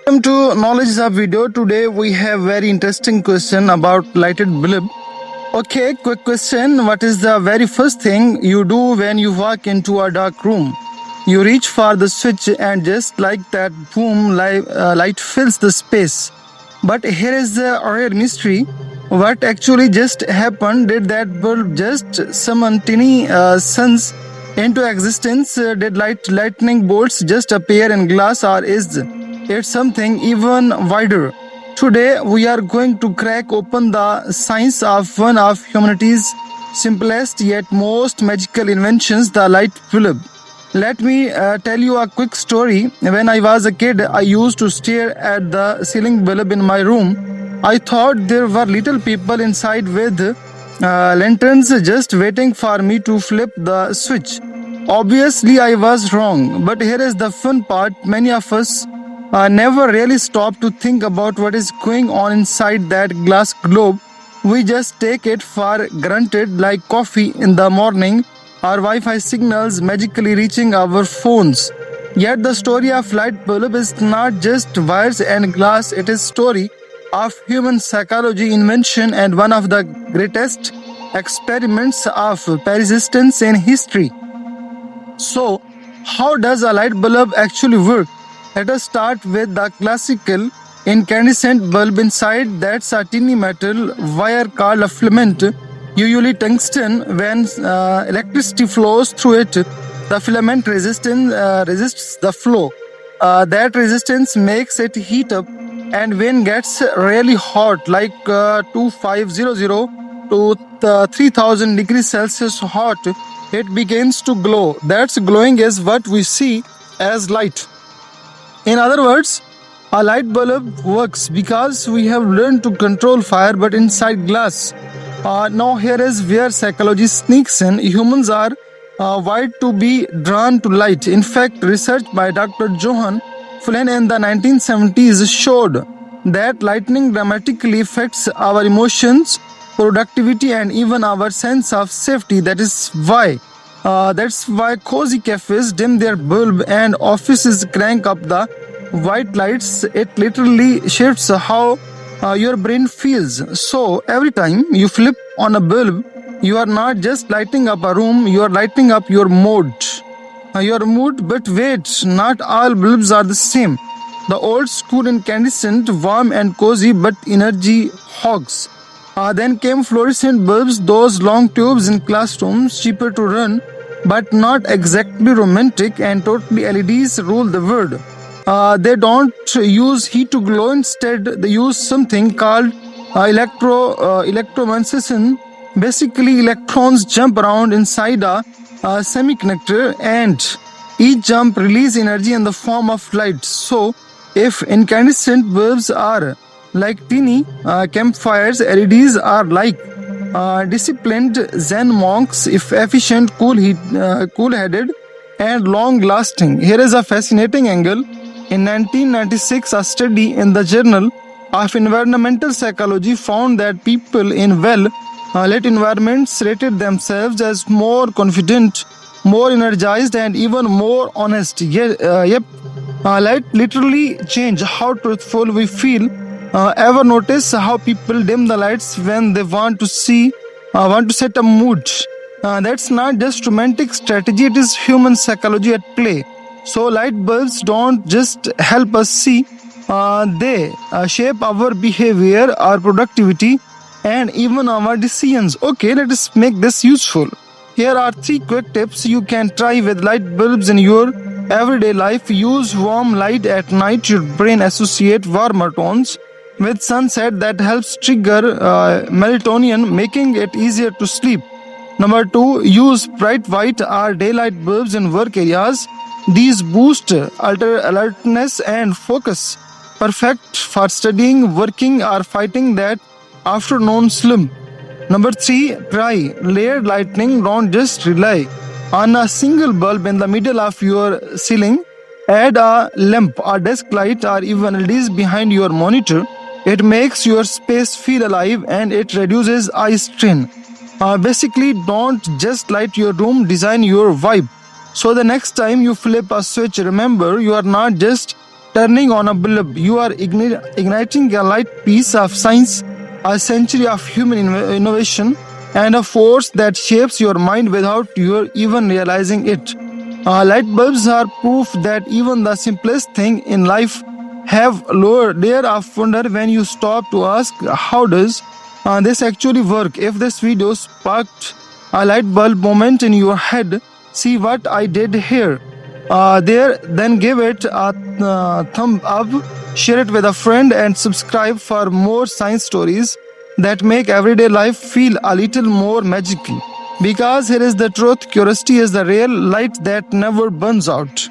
Welcome to Knowledge Hub video. Today we have very interesting question about lighted bulb. Okay, quick question. What is the very first thing you do when you walk into a dark room? You reach for the switch and just like that, boom, light fills the space. But here is the real mystery. What actually just happened? Did that bulb just summon tiny suns into existence? Did lightning bolts just appear in glass, or is it something even wider? Today we are going to crack open the science of one of humanity's simplest yet most magical inventions, the light bulb. Let me tell you a quick story. When I was a kid, I used to stare at the ceiling bulb in my room. I thought there were little people inside with lanterns just waiting for me to flip the switch. Obviously, I was wrong, but here is the fun part. Many of us never really stop to think about what is going on inside that glass globe. We just take it for granted, like coffee in the morning or Wi-Fi signals magically reaching our phones. Yet the story of light bulb is not just wires and glass, it is story of human psychology, invention, and one of the greatest experiments of persistence in history. So, how does a light bulb actually work? Let us start with the classical incandescent bulb. Inside that's a tiny metal wire called a filament, usually tungsten. When electricity flows through it, the filament resists the flow. That resistance makes it heat up, and when it gets really hot, like 2500 to 3000 degrees Celsius hot, it begins to glow. That's glowing is what we see as light. In other words, a light bulb works because we have learned to control fire but inside glass. Now here is where psychology sneaks in. Humans are wired to be drawn to light. In fact, research by Dr. Johann Flynn in the 1970s showed that lighting dramatically affects our emotions, productivity, and even our sense of safety. That's why cozy cafes dim their bulb and offices crank up the white lights. It literally shifts how your brain feels. So every time you flip on a bulb, you are not just lighting up a room, you are lighting up your mood. But wait, not all bulbs are the same. The old school incandescent, warm and cozy, but energy hogs. Then came fluorescent bulbs, those long tubes in classrooms, cheaper to run, but not exactly romantic, and totally LEDs rule the world. They don't use heat to glow. Instead, they use something called electromagnetism. Basically, electrons jump around inside a semiconductor, and each jump releases energy in the form of light. So, if incandescent bulbs are like teeny campfires, LEDs are like disciplined Zen monks, if efficient, cool-headed, and long-lasting. Here is a fascinating angle. In 1996, a study in the Journal of Environmental Psychology found that people in well-lit environments rated themselves as more confident, more energized, and even more honest. Light literally change how truthful we feel. Ever notice how people dim the lights when they want to set a mood? That's not just romantic strategy, it is human psychology at play. So light bulbs don't just help us see, they shape our behavior, our productivity, and even our decisions. Okay, let us make this useful. Here are 3 quick tips you can try with light bulbs in your everyday life. Use warm light at night. Your brain associates warmer tones with sunset. That helps trigger melatonin, making it easier to sleep. Number 2, use bright white or daylight bulbs in work areas. These boost alertness and focus. Perfect for studying, working, or fighting that afternoon slump. Number 3, try layered lighting. Don't just rely on a single bulb in the middle of your ceiling. Add a lamp, a desk light, or even LEDs behind your monitor. It makes your space feel alive and it reduces eye strain. Basically, don't just light your room, design your vibe. So the next time you flip a switch, remember you are not just turning on a bulb. You are igniting a light piece of science, a century of human innovation, and a force that shapes your mind without you even realizing it. Light bulbs are proof that even the simplest thing in life have lower layer of wonder when you stop to ask, how does this actually work? If this video sparked a light bulb moment in your head, see what I did here. Then give it a thumb up, share it with a friend, and subscribe for more science stories that make everyday life feel a little more magical. Because here is the truth, curiosity is the real light that never burns out.